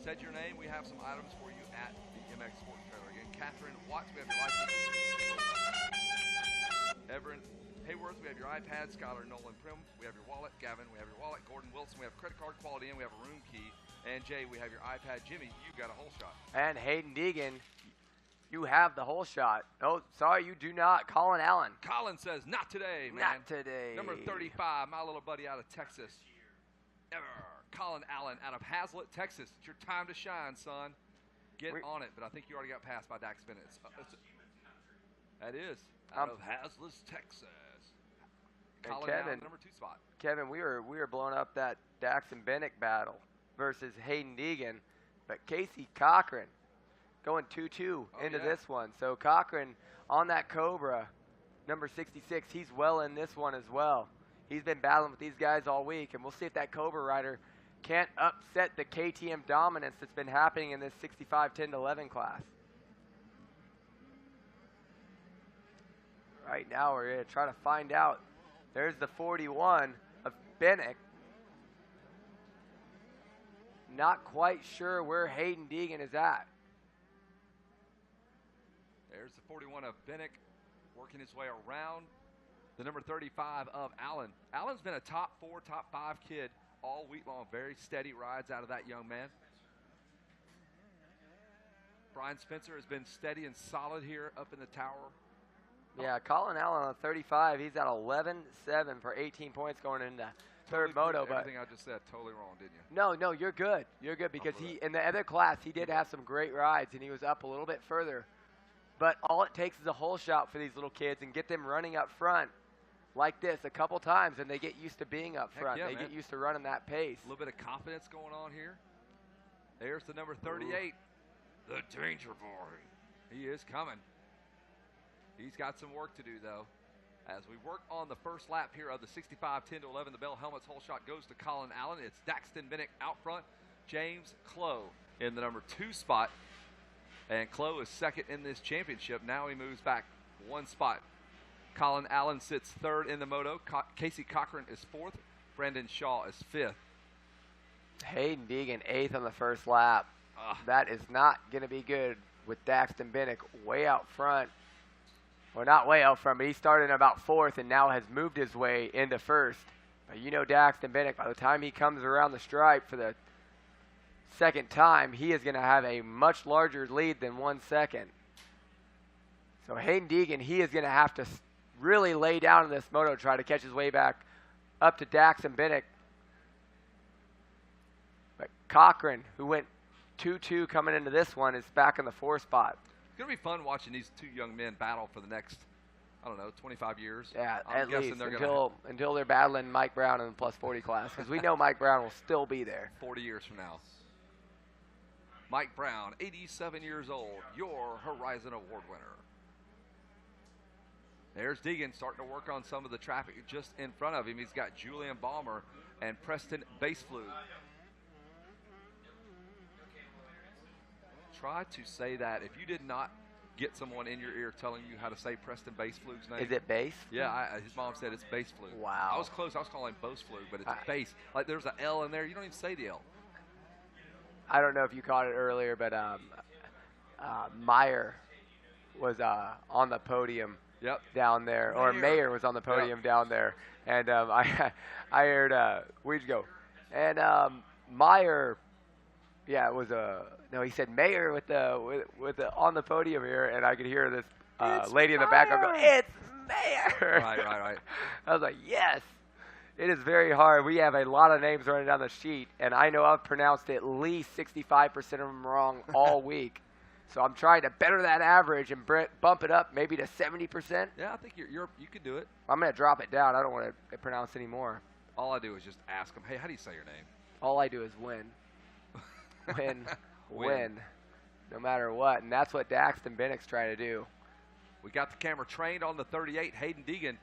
said your name, we have some items for you at the MX Sports Trailer. Again, Catherine Watts, we have your license. Everett Hayworth, we have your iPad. Skylar Nolan Prim, we have your wallet. Gavin, we have your wallet. Gordon Wilson, we have credit card. Quality Inn, we have a room key. And Jay, we have your iPad. Jimmy, you've got a hole shot. And Hayden Deegan, you have the hole shot. Oh, sorry, you do not. Colin Allen. Colin says, not today, man. Not today. Number 35, my little buddy out of Texas. Colin Allen out of Hazlet, Texas. It's your time to shine, son. Get on it. But I think you already got passed by Dax Bennett. That is out of Hazlet, Texas. Colin Kevin, Allen, number 2 spot. Kevin, we were blowing up that Dax and Benek battle versus Hayden Deegan, but Casey Cochran going 2-2 into this one. So Cochran on that Cobra, number 66, he's well in this one as well. He's been battling with these guys all week, and we'll see if that Cobra rider can't upset the KTM dominance that's been happening in this 65 10-11 class. Right now we're going to try to find out. There's the 41 of Benek. Not quite sure where Hayden Deegan is at. There's the 41 of Benek working his way around the number 35 of Allen. Allen's been a top 4, top 5 kid all week long. Very steady rides out of that young man. Brian Spencer has been steady and solid here up in the tower. Yeah, Colin Allen on 35. He's at 11-7 for 18 points going into third moto. But everything I just said, totally wrong, didn't you? No, you're good. You're good because in the other class, he did have some great rides, and he was up a little bit further. But all it takes is a hole shot for these little kids and get them running up front like this a couple times, and they get used to being up front. They get used to running that pace. A little bit of confidence going on here. There's the number 38, the Danger Boy. He is coming. He's got some work to do, though. As we work on the first lap here of the 65 10-11, the Bell Helmets hole shot goes to Colin Allen. It's Daxton Benek out front. James Clough in the number 2 spot. And Clough is second in this championship. Now he moves back 1 spot. Colin Allen sits 3rd in the moto. Casey Cochran is 4th. Brandon Shaw is 5th. Hayden Deegan 8th on the first lap. That is not going to be good with Daxton Benek way out front. Well, not way out front, but he started in about 4th and now has moved his way into 1st. But you know Daxton Benek, by the time he comes around the stripe for the second time, he is going to have a much larger lead than 1 second. So Hayden Deegan, he is going to have to really lay down in this moto, try to catch his way back up to Daxton Benek. But Cochran, who went 2-2 coming into this one, is back in the 4th spot. It's going to be fun watching these 2 young men battle for the next, I don't know, 25 years. Yeah, I'm at least they're until they're battling Mike Brown in the plus 40 class, because we know Mike Brown will still be there. 40 years from now. Mike Brown, 87 years old, your Horizon Award winner. There's Deegan starting to work on some of the traffic just in front of him. He's got Julian Balmer and Preston Baseflug. Try to say that. If you did not get someone in your ear telling you how to say Preston Baseflug's name. Is it Base? Yeah, his mom said it's Baseflug. Wow. I was close. I was calling him Boseflug, but it's Base. Like there's an L in there. You don't even say the L. I don't know if you caught it earlier, but Meyer was on the podium down there, or Mayer was on the podium down there, and I heard where'd you go? And Meyer, it was no, he said Mayer with the on the podium here, and I could hear this lady in the background go, "It's Mayer!" Right. I was like, yes. It is very hard. We have a lot of names running down the sheet, and I know I've pronounced at least 65% of them wrong all week. So I'm trying to better that average and bump it up maybe to 70%. Yeah, I think you could do it. I'm going to drop it down. I don't want to pronounce any more. All I do is just ask them, hey, how do you say your name? All I do is win. Win. No matter what. And that's what Daxton Benek's trying to do. We got the camera trained on the 38, Hayden Deegan.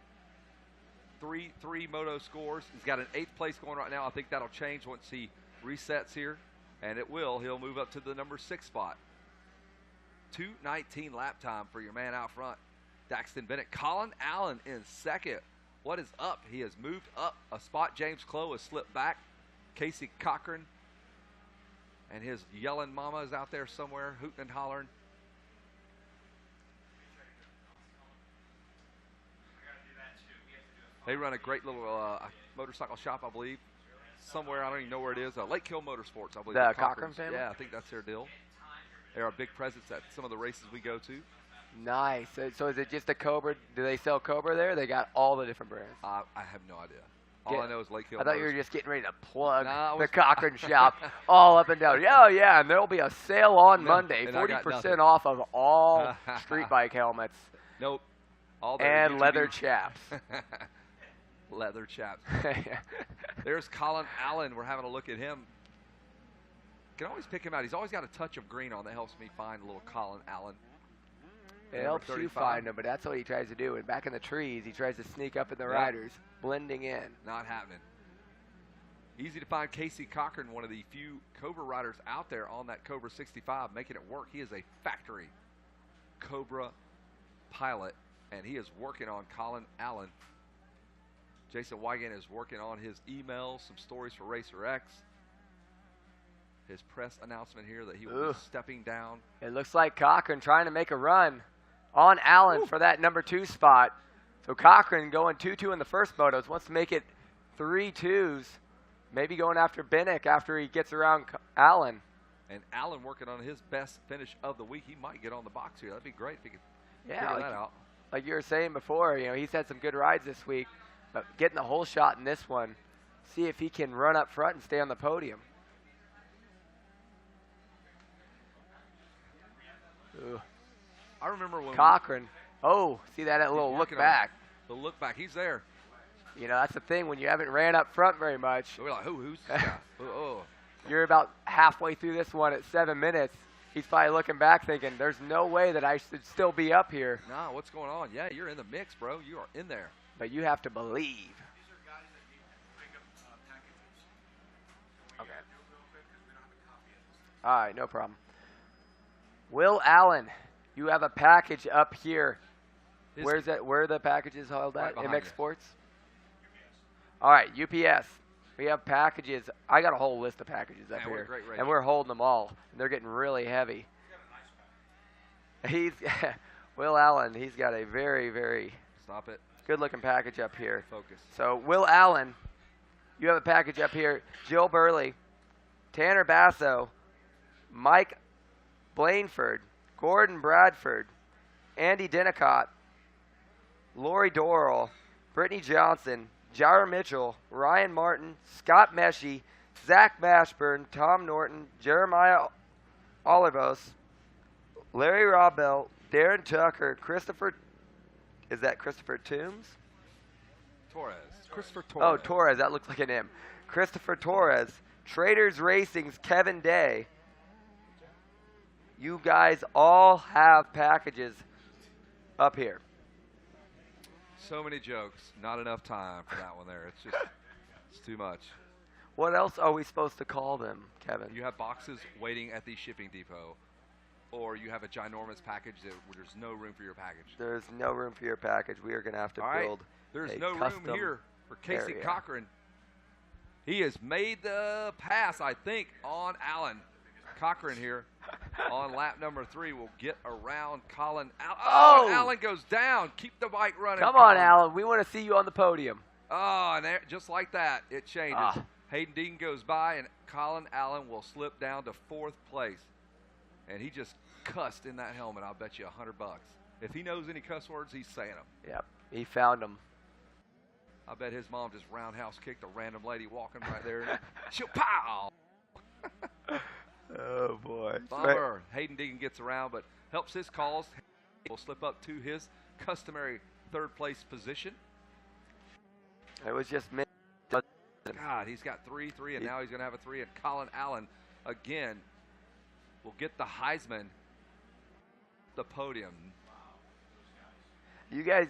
3 moto scores. He's got an 8th place going right now. I think that'll change once he resets here, and it will. He'll move up to the number 6 spot. 2:19 lap time for your man out front, Daxton Benek. Colin Allen in 2nd. What is up? He has moved up a spot. James Clough has slipped back. Casey Cochran And his yelling mama is out there somewhere, hooting and hollering. They run a great little motorcycle shop, I believe. Somewhere, I don't even know where it is. Lake Hill Motorsports, I believe. The Cochran family? Yeah, I think that's their deal. They're a big presence at some of the races we go to. Nice. So is it just a Cobra? Do they sell Cobra there? They got all the different brands. I have no idea. All I know is Lake Hill. I thought you were just getting ready to plug Nah, the Cochran shop all up and down. Yeah, and there'll be a sale on Monday, 40% off of all street bike helmets. Nope. And leather chaps. Leather chaps. There's Colin Allen. We're having a look at him. Can always pick him out. He's always got a touch of green on that helps me find a little Colin Allen. It helps you find him, but that's what he tries to do. And back in the trees, he tries to sneak up in the riders, blending in. Not happening. Easy to find Casey Cochran, one of the few Cobra riders out there on that Cobra 65, making it work. He is a factory Cobra pilot, and he is working on Colin Allen. Jason Wigan is working on his emails, some stories for Racer X. His press announcement here that he will be stepping down. It looks like Cochran trying to make a run on Allen for that number 2 spot. So Cochran going 2-2 in the first motos, wants to make it 3-2s, maybe going after Benek after he gets around Allen. And Allen working on his best finish of the week. He might get on the box here. That'd be great if he could figure that out. Like you were saying before, he's had some good rides this week, but getting the whole shot in this one, see if he can run up front and stay on the podium. Ooh. I remember when Cochran. See that little look back. The look back. He's there. That's the thing when you haven't ran up front very much. So we're like, who's this guy? You're about halfway through this one at 7 minutes. He's probably looking back thinking, there's no way that I should still be up here. Nah, what's going on? Yeah, you're in the mix, bro. You are in there. But you have to believe. These are guys that need to pick up packages. Okay. Real quick because we don't have a copy of this. All right, no problem. Will Allen, you have a package up here. Where's that? Where are the packages held at? Right MX you. Sports? UPS. All right, UPS. We have packages. I got a whole list of packages up here. And we're holding them all. And they're getting really heavy. Will Allen, he's got a very, very good-looking package up here. Focus. So, Will Allen, you have a package up here. Jill Burley, Tanner Basso, Mike Blaneford, Gordon Bradford, Andy Denicott, Lori Dorrell, Brittany Johnson, Jair Mitchell, Ryan Martin, Scott Meshy, Zach Mashburn, Tom Norton, Jeremiah Olivos, Larry Robel, Darren Tucker, Christopher, is that Christopher Toombs? Torres. Christopher Torres. Oh, Torres, that looks like an M. Christopher Torres, Traders Racing's Kevin Day. You guys all have packages up here. So many jokes, not enough time for that one there. It's too much. What else are we supposed to call them, Kevin? You have boxes waiting at the shipping depot, or you have a ginormous package where there's no room for your package. There's no room for your package. We are going to have to build There's a no room here for Casey area. Cochran. He has made the pass, I think, on Allen. Cochran here on lap number 3 will get around Colin Allen. Oh, Allen goes down. Keep the bike running. Come on, Allen. We want to see you on the podium. Oh, and there, just like that, it changes. Hayden Deegan goes by, and Colin Allen will slip down to 4th place. And he just cussed in that helmet, I'll bet you $100. If he knows any cuss words, he's saying them. Yep, he found them. I bet his mom just roundhouse kicked a random lady walking right there. She'll pow! Oh, boy. Bummer. Hayden Deegan gets around, but helps his cause. He will slip up to his customary 3rd place position. It was just me. God, he's got 3-3, and now he's going to have a 3. And Colin Allen, again, will get the Heisman, the podium. You guys,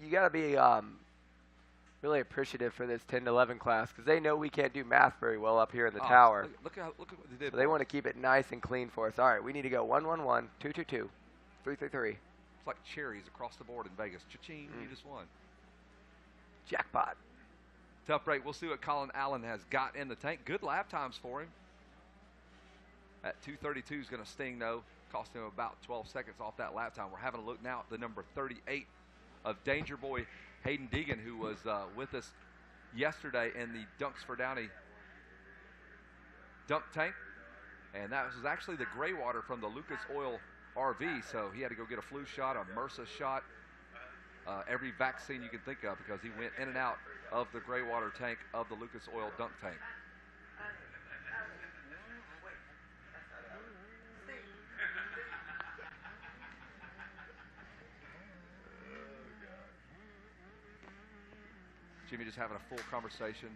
you got to be really appreciative for this 10 to 11 class because they know we can't do math very well up here in the tower. Look at what they did. So they want to keep it nice and clean for us. All right, we need to go 1-1-1, 2-2-2, 3-3-3. It's like cherries across the board in Vegas. Cha-ching, you just won. Jackpot. Tough break. We'll see what Colin Allen has got in the tank. Good lap times for him. At 2:32 is going to sting, though, costing him about 12 seconds off that lap time. We're having a look now at the number 38 of Danger Boy Hayden Deegan, who was with us yesterday in the Dunks for Downey dunk tank. And that was actually the gray water from the Lucas Oil RV, so he had to go get a flu shot, a MRSA shot, every vaccine you can think of, because he went in and out of the gray water tank of the Lucas Oil dunk tank. Jimmy just having a full conversation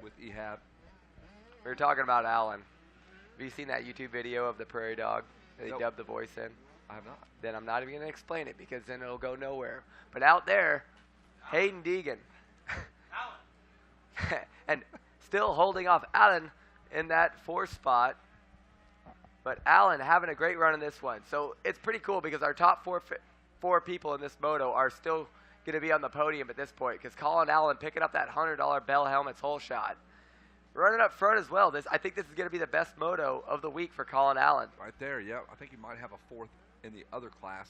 with Ehab. We were talking about Allen. Have you seen that YouTube video of the prairie dog? They Nope. dubbed the voice in. I have not. Then I'm not even going to explain it because then it'll go nowhere. But out there, Hayden Deegan. And still holding off Allen in that 4th spot. But Allen having a great run in this one. So it's pretty cool because our top four people in this moto are still going to be on the podium at this point, because Colin Allen picking up that $100 Bell Helmets hole shot. Running up front as well. I think this is going to be the best moto of the week for Colin Allen. Right there, yeah. I think he might have a 4th in the other class.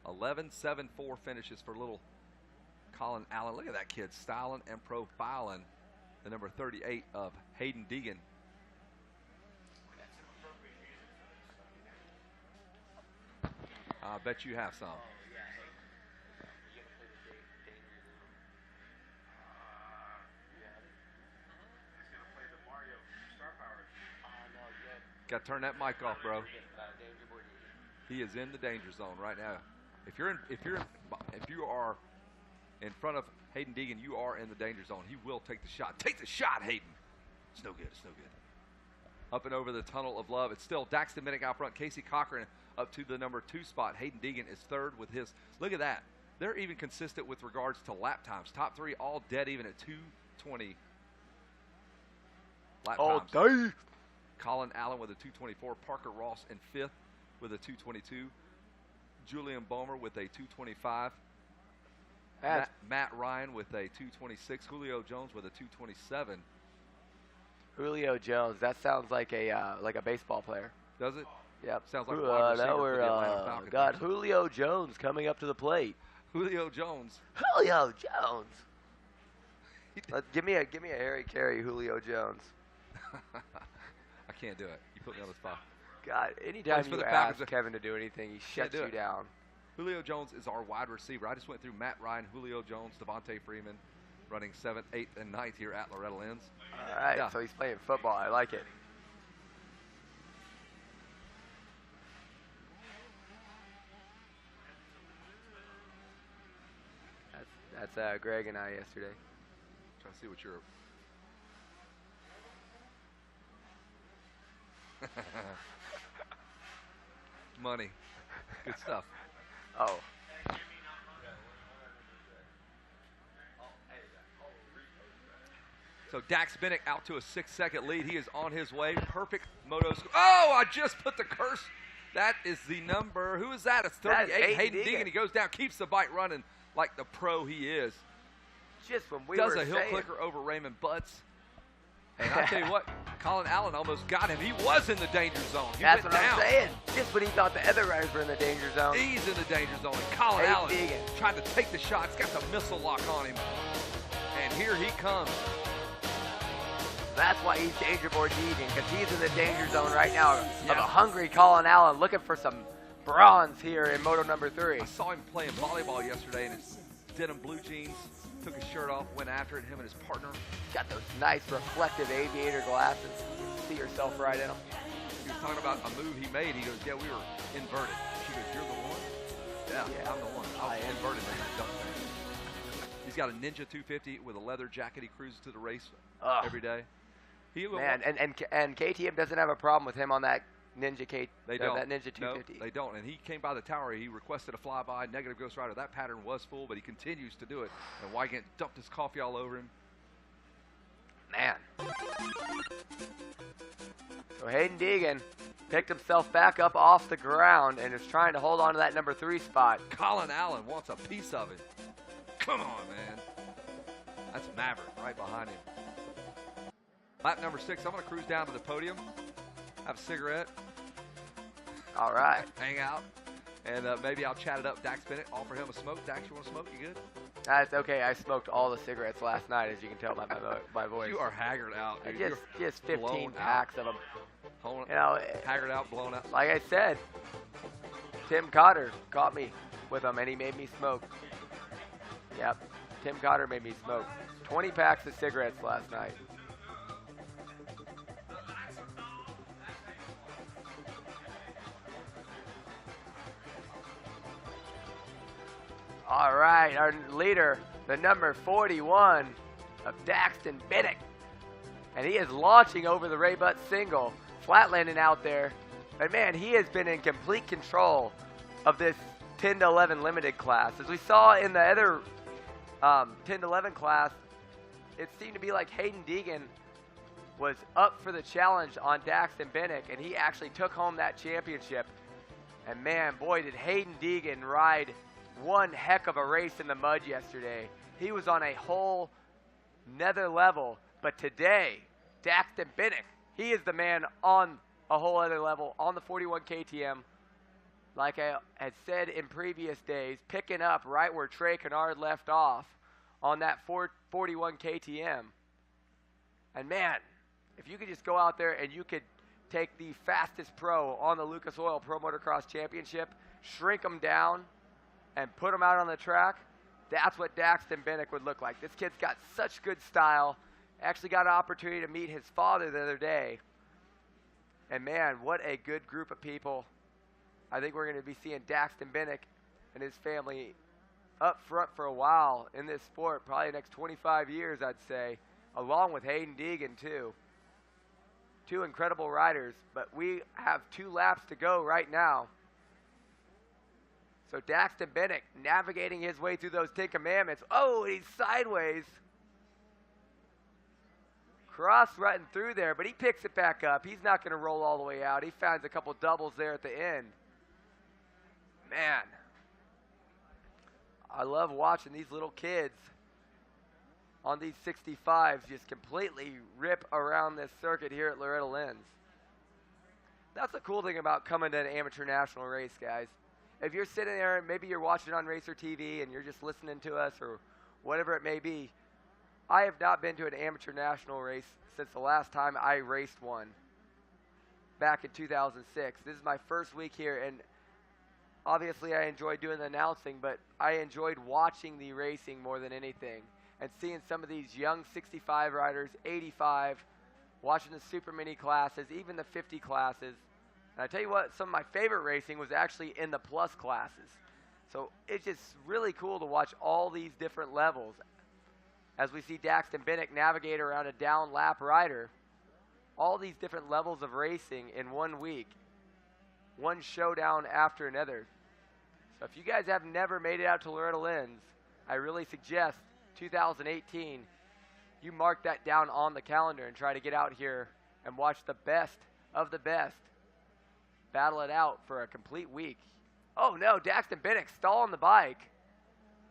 11.74 finishes for little Colin Allen. Look at that kid styling and profiling the number 38 of Hayden Deegan. I bet you have some. Got to turn that mic off, bro. He is in the danger zone right now. If you are in front of Hayden Deegan, you are in the danger zone. He will take the shot. Take the shot, Hayden. It's no good. It's no good. Up and over the tunnel of love. It's still Daxton Benek out front. Casey Cochran up to the number 2 spot. Hayden Deegan is 3rd with his. Look at that. They're even consistent with regards to lap times. Top 3 all dead even at 2:20 lap All times. day. Colin Allen with a 2:24. Parker Ross in 5th with a 2:22. Julian Bomer with a 2:25. Matt Ryan with a 2:26. Julio Jones with a 2:27. Julio Jones. That sounds like a baseball player. Does it? Yep. Sounds like a wide receiver for the Atlanta Falcons. Got Julio Jones coming up to the plate. Julio Jones. Julio Jones. Give me a Harry Carey Julio Jones. I can't do it. You put me on the spot. God, anytime for you the ask Falcons. Kevin to do anything, he shuts do you it. down. Julio Jones is our wide receiver. I just went through Matt Ryan, Julio Jones, Devontae Freeman, running 7th, 8th, and 9th here at Loretta Lynn's. All right, Yeah. so he's playing football. I like it. That's Greg and I yesterday. Trying to see what you're. Money. Good stuff. Oh. So Dax Benek out to a 6-second lead. He is on his way. Perfect moto score. Oh, I just put the curse. That is the number. Who is that? It's 38. Hayden Deegan. He goes down, keeps the bike running like the pro he is. Just when we Does were a hill saying. clicker over Raymond Butts. And I tell you what, Colin Allen almost got him. He was in the danger zone. He That's went what down. I'm saying. Just when he thought the other riders were in the danger zone. He's in the danger zone. And Colin Hey, Allen Deegan. trying to take the shot. He's got the missile lock on him. And here he comes. That's why he's Danger Boy Deegan, because he's in the danger zone right now of a hungry Colin Allen looking for some bronze here in Moto number 3. I saw him playing volleyball yesterday in his denim blue jeans. Took his shirt off, went after it, him and his partner. Got those nice reflective aviator glasses. See yourself right in them. He was talking about a move he made. He goes, yeah, we were inverted. She goes, you're the one? Yeah, I'm the one. I was inverted in that dunk tank. He's got a Ninja 250 with a leather jacket. He cruises to the race every day. Man, and KTM doesn't have a problem with him on that Ninja that Ninja 250. No, they don't. And he came by the tower. He requested a flyby. Negative Ghost Rider. That pattern was full, but he continues to do it. And Wygant dumped his coffee all over him. Man. So Hayden Deegan picked himself back up off the ground and is trying to hold on to that number 3 spot. Colin Allen wants a piece of it. Come on, man. That's Maverick right behind him. Lap number 6, I'm going to cruise down to the podium have a cigarette, All right. hang out, and maybe I'll chat it up. Dax Bennett, offer him a smoke. Dax, you want to smoke? You good? That's okay. I smoked all the cigarettes last night, as you can tell by my voice. You are haggard out, dude. Just You're 15 blown packs of them. Hold on. You know, Haggard out, blown out. like I said, Tim Cotter caught me with them, and he made me smoke. Yep, Tim Cotter made me smoke. 20 packs of cigarettes last night. All right, our leader, the number 41 of Daxton Benek. And he is launching over the Ray Butt single, flat landing out there. But man, he has been in complete control of this 10 to 11 limited class. As we saw in the other 10 to 11 class, it seemed to be like Hayden Deegan was up for the challenge on Daxton Benek, and he actually took home that championship. And man, boy, did Hayden Deegan ride one heck of a race in the mud yesterday. He was on a whole nether level. But today, Daxton Benek, he is the man on a whole other level on the 41 KTM. Like I had said in previous days, picking up right where Trey Kennard left off on that 41 KTM. And man, if you could just go out there and you could take the fastest pro on the Lucas Oil Pro Motocross Championship, shrink them down, and put them out on the track, that's what Daxton Benek would look like. This kid's got such good style. Actually got an opportunity to meet his father the other day. And man, what a good group of people. I think we're going to be seeing Daxton Benek and his family up front for a while in this sport, probably the next 25 years, I'd say, along with Hayden Deegan, too. Two incredible riders, but we have 2 laps to go right now. So Daxton Benek navigating his way through those 10 commandments. Oh, he's sideways. Cross-rutting through there, but he picks it back up. He's not going to roll all the way out. He finds a couple doubles there at the end. Man, I love watching these little kids on these 65s just completely rip around this circuit here at Loretta Lynn's. That's the cool thing about coming to an amateur national race, guys. If you're sitting there and maybe you're watching on Racer TV and you're just listening to us or whatever it may be, I have not been to an amateur national race since the last time I raced one back in 2006. This is my first week here, and obviously I enjoyed doing the announcing, but I enjoyed watching the racing more than anything and seeing some of these young 65 riders, 85, watching the super mini classes, even the 50 classes. And I tell you what, some of my favorite racing was actually in the plus classes. So it's just really cool to watch all these different levels. As we see Daxton Benek navigate around a down lap rider, all these different levels of racing in 1 week, one showdown after another. So if you guys have never made it out to Loretta Lynn's, I really suggest 2018, you mark that down on the calendar and try to get out here and watch the best of the best battle it out for a complete week. Oh no, Daxton Benek stalling the bike.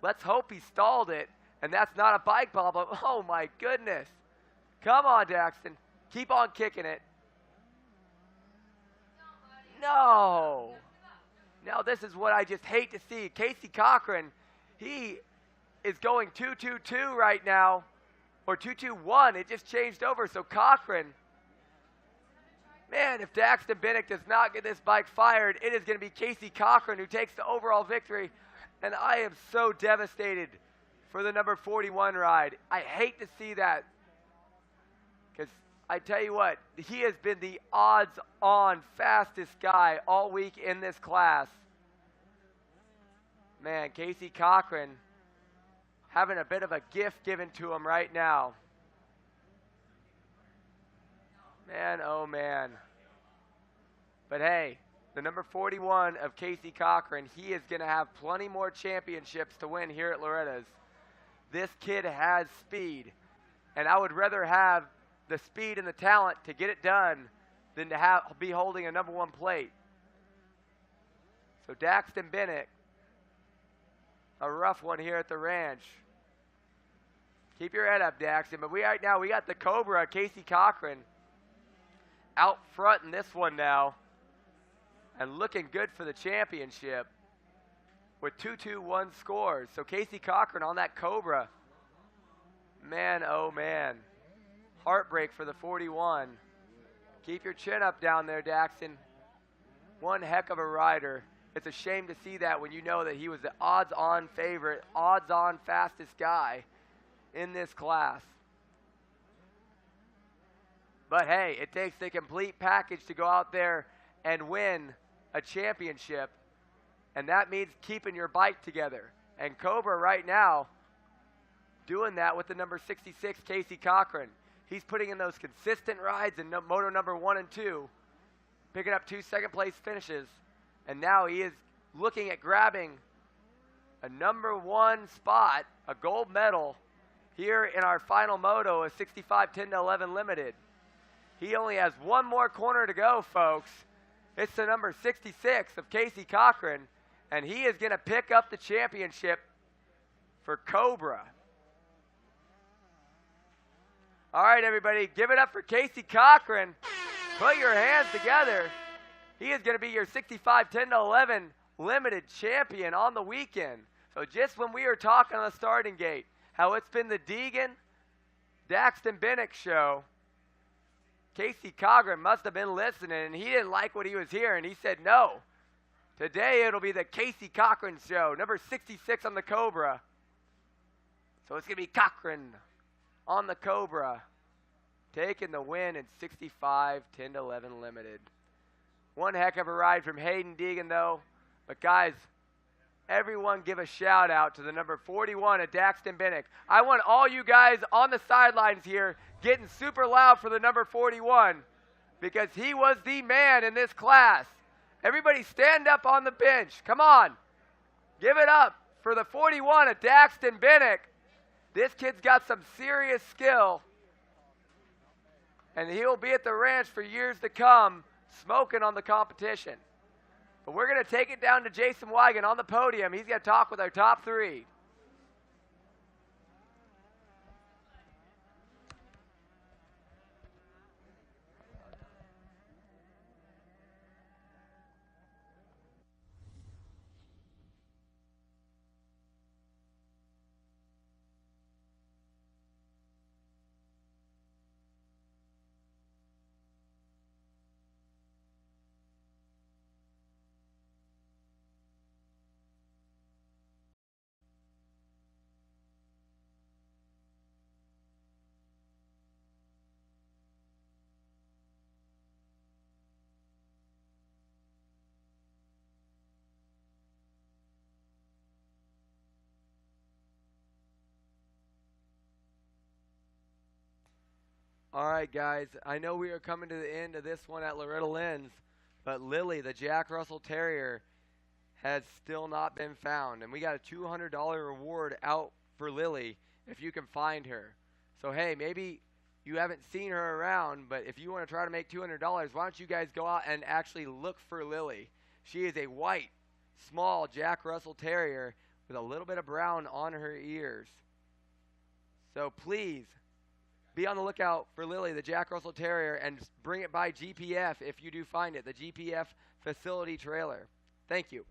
Let's hope he stalled it. And that's not a bike problem. Oh, my goodness. Come on, Daxton. Keep on kicking it. No. Now, this is what I just hate to see. Casey Cochran, he is going 2-2-2 right now. Or 2-2-1. It just changed over. So, Cochran, man, if Daxton Benek does not get this bike fired, it is going to be Casey Cochran who takes the overall victory. And I am so devastated for the number 41 ride. I hate to see that, because I tell you what, he has been the odds-on fastest guy all week in this class. Man, Casey Cochran having a bit of a gift given to him right now. Man, oh man. But hey, the number 41 of Casey Cochran, he is going to have plenty more championships to win here at Loretta's. This kid has speed, and I would rather have the speed and the talent to get it done than to be holding a number 1 plate. So Daxton Benek, a rough one here at the ranch. Keep your head up, Daxton. But right now we got the Cobra, Casey Cochran, out front in this one now and looking good for the championship with 2-2-1 scores. So Casey Cochran on that Cobra. Man, oh man. Heartbreak for the 41. Keep your chin up down there, Daxton. One heck of a rider. It's a shame to see that when you know that he was the odds-on favorite, odds-on fastest guy in this class. But hey, it takes the complete package to go out there and win a championship, and that means keeping your bike together. And Cobra right now doing that with the number 66, Casey Cochran. He's putting in those consistent rides in Moto number 1 and 2, picking up 2 second-place finishes, and now he is looking at grabbing a number 1 spot, a gold medal, here in our final Moto, a 65 10-11 Limited. He only has one more corner to go, folks. It's the number 66 of Casey Cochran, and he is going to pick up the championship for Cobra. All right, everybody, give it up for Casey Cochran. Put your hands together. He is going to be your 65 10-11 Limited champion on the weekend. So just when we were talking on the starting gate, how it's been the Deegan, Daxton Benek show, Casey Cochran must have been listening, and he didn't like what he was hearing. He said, no, today it'll be the Casey Cochran show, number 66 on the Cobra. So it's going to be Cochran on the Cobra, taking the win in 65 10-11 Limited. One heck of a ride from Hayden Deegan, though. But, guys, everyone give a shout-out to the number 41 at Daxton Benek. I want all you guys on the sidelines here getting super loud for the number 41 because he was the man in this class. Everybody stand up on the bench. Come on. Give it up for the 41 at Daxton Benek. This kid's got some serious skill, and he'll be at the ranch for years to come smoking on the competition. But we're going to take it down to Jason Wigan on the podium. He's going to talk with our top 3. All right, guys, I know we are coming to the end of this one at Loretta Lynn's, but Lily, the Jack Russell Terrier, has still not been found. And we got a $200 reward out for Lily if you can find her. So, hey, maybe you haven't seen her around, but if you want to try to make $200, why don't you guys go out and actually look for Lily? She is a white, small Jack Russell Terrier with a little bit of brown on her ears. So please be on the lookout for Lily, the Jack Russell Terrier, and bring it by GPF if you do find it, the GPF facility trailer. Thank you.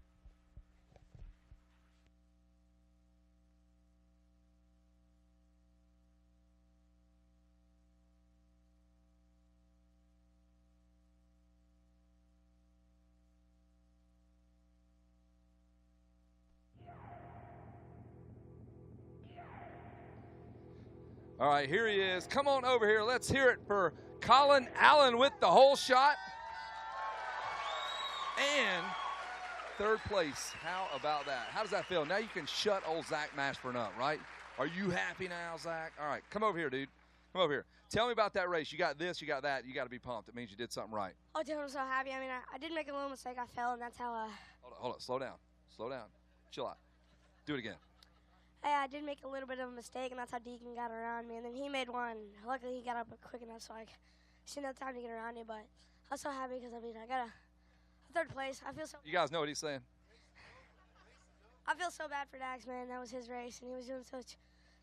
All right, here he is. Come on over here. Let's hear it for Colin Allen with the hole shot. And third place. How about that? How does that feel? Now you can shut old Zach Mashburn up, right? Are you happy now, Zach? All right, come over here, dude. Come over here. Tell me about that race. You got this, you got that. You got to be pumped. It means you did something right. Oh, dude, I'm so happy. I mean, I did make a little mistake. I fell, and that's how Hold on. Slow down. Slow down. Chill out. Do it again. Hey, I did make a little bit of a mistake, and that's how Deegan got around me. And then he made one. Luckily, he got up quick enough, so I didn't have time to get around me. But I was so happy because I got a third place. I feel so. You guys know what he's saying. I feel so bad for Dax, man. That was his race, and he was doing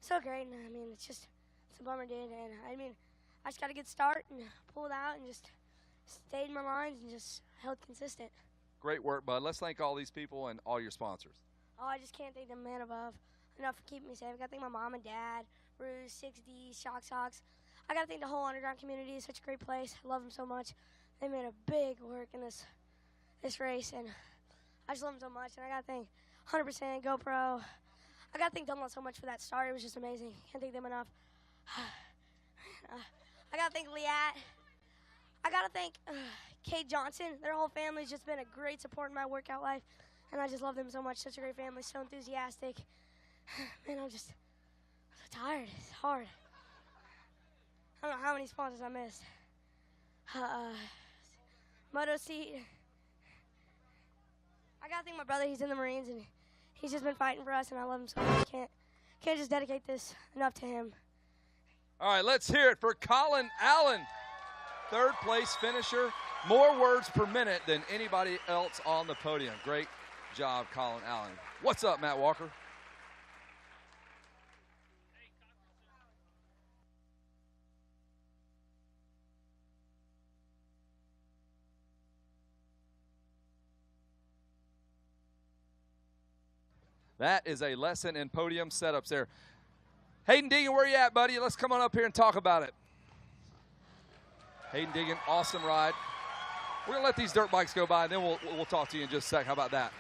so great. And I mean, it's a bummer, dude. And I mean, I just got a good start and pulled out and just stayed in my lines and just held consistent. Great work, bud. Let's thank all these people and all your sponsors. Oh, I just can't thank the man above enough for keeping me safe. I got to thank my mom and dad, Bruce, 6D, Shock Socks. I got to thank the whole underground community. It's such a great place. I love them so much. They made a big work in this race, and I just love them so much. And I got to thank 100% GoPro. I got to thank Dunlop so much for that start. It was just amazing. Can't thank them enough. I got to thank Liat. I got to thank Kate Johnson. Their whole family's just been a great support in my workout life, and I just love them so much. Such a great family, so enthusiastic. Man, I'm so tired. It's hard. I don't know how many sponsors I missed. Moto seat. I got to thank my brother. He's in the Marines, and he's just been fighting for us, and I love him so much. Can't just dedicate this enough to him. All right, let's hear it for Colin Allen. Third place finisher, more words per minute than anybody else on the podium. Great job, Colin Allen. What's up, Matt Walker? That is a lesson in podium setups there. Hayden Deegan, where you at, buddy? Let's come on up here and talk about it. Hayden Deegan, awesome ride. We're going to let these dirt bikes go by, and then we'll talk to you in just a sec. How about that?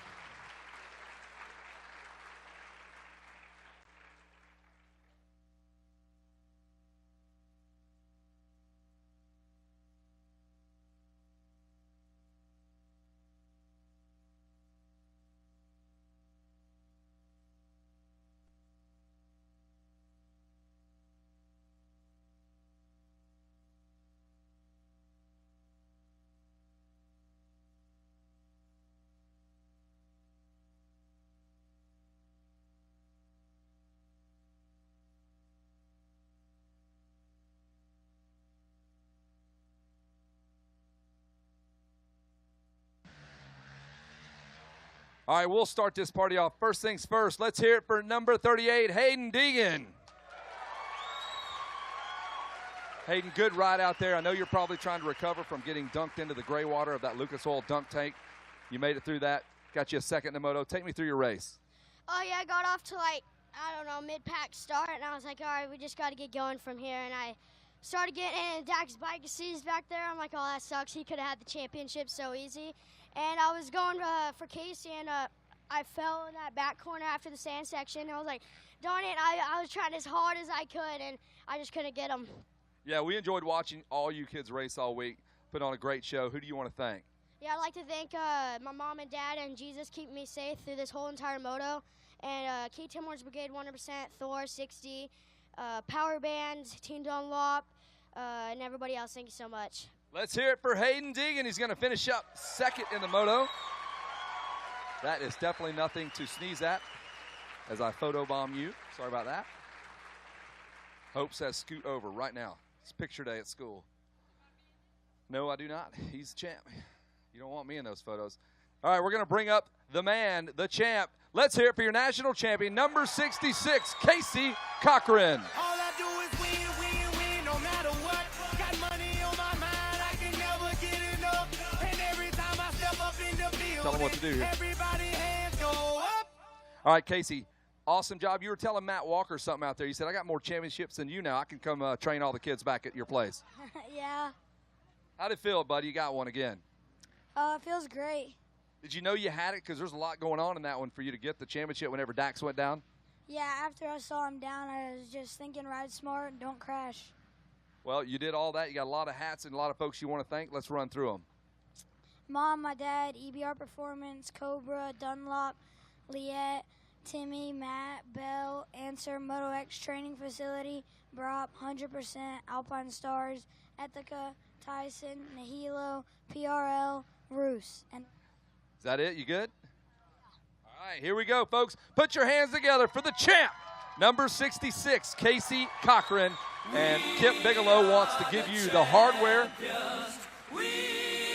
All right, we'll start this party off. First things first, let's hear it for number 38, Hayden Deegan. Hayden, good ride out there. I know you're probably trying to recover from getting dunked into the gray water of that Lucas Oil dunk tank. You made it through that. Got you a second in the moto. Take me through your race. Oh, yeah, I got off to, I don't know, mid-pack start, and I was like, all right, we just got to get going from here. And I started getting in, Dak's bike seized back there. I'm like, oh, that sucks. He could have had the championship so easy. And I was going for Casey, and I fell in that back corner after the sand section. I was like, darn it, I was trying as hard as I could, and I just couldn't get him. Yeah, we enjoyed watching all you kids race all week. Put on a great show. Who do you want to thank? Yeah, I'd like to thank my mom and dad and Jesus keeping me safe through this whole entire moto. And Kate Tim Hortons Brigade 100%, Thor 60, Power Bands, Team Dunlop, and everybody else. Thank you so much. Let's hear it for Hayden Deegan. He's going to finish up second in the moto. That is definitely nothing to sneeze at as I photobomb you. Sorry about that. Hope says scoot over right now. It's picture day at school. No, I do not. He's the champ. You don't want me in those photos. All right, we're going to bring up the man, the champ. Let's hear it for your national champion, number 66, Casey Cochran. All I do is win, win, win, no matter what. Got money on my mind, I can never get enough. And every time I step up in the field, tell them what to do here. Everybody hands go up. All right, Casey, awesome job. You were telling Matt Walker something out there. You said, I got more championships than you now. I can come train all the kids back at your place. Yeah. How'd it feel, buddy? You got one again. It feels great. Did you know you had it? Because there's a lot going on in that one for you to get the championship whenever Dax went down. Yeah, after I saw him down, I was just thinking ride smart and don't crash. Well, you did all that. You got a lot of hats and a lot of folks you want to thank. Let's run through them. Mom, my dad, EBR Performance, Cobra, Dunlop, Liette, Timmy, Matt, Bell, Answer, Moto X Training Facility, Brop, 100%, Alpine Stars, Ethica, Tyson, Nahilo, PRL, Roos. And is that it? You good? All right, here we go, folks. Put your hands together for the champ, number 66, Casey Cochran. And Kip Bigelow wants to give you the hardware.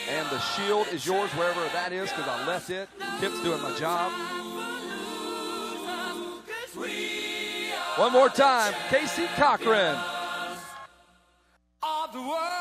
And the shield is yours wherever that is because I left it. Kip's doing my job. One more time, Casey Cochran. Of the world.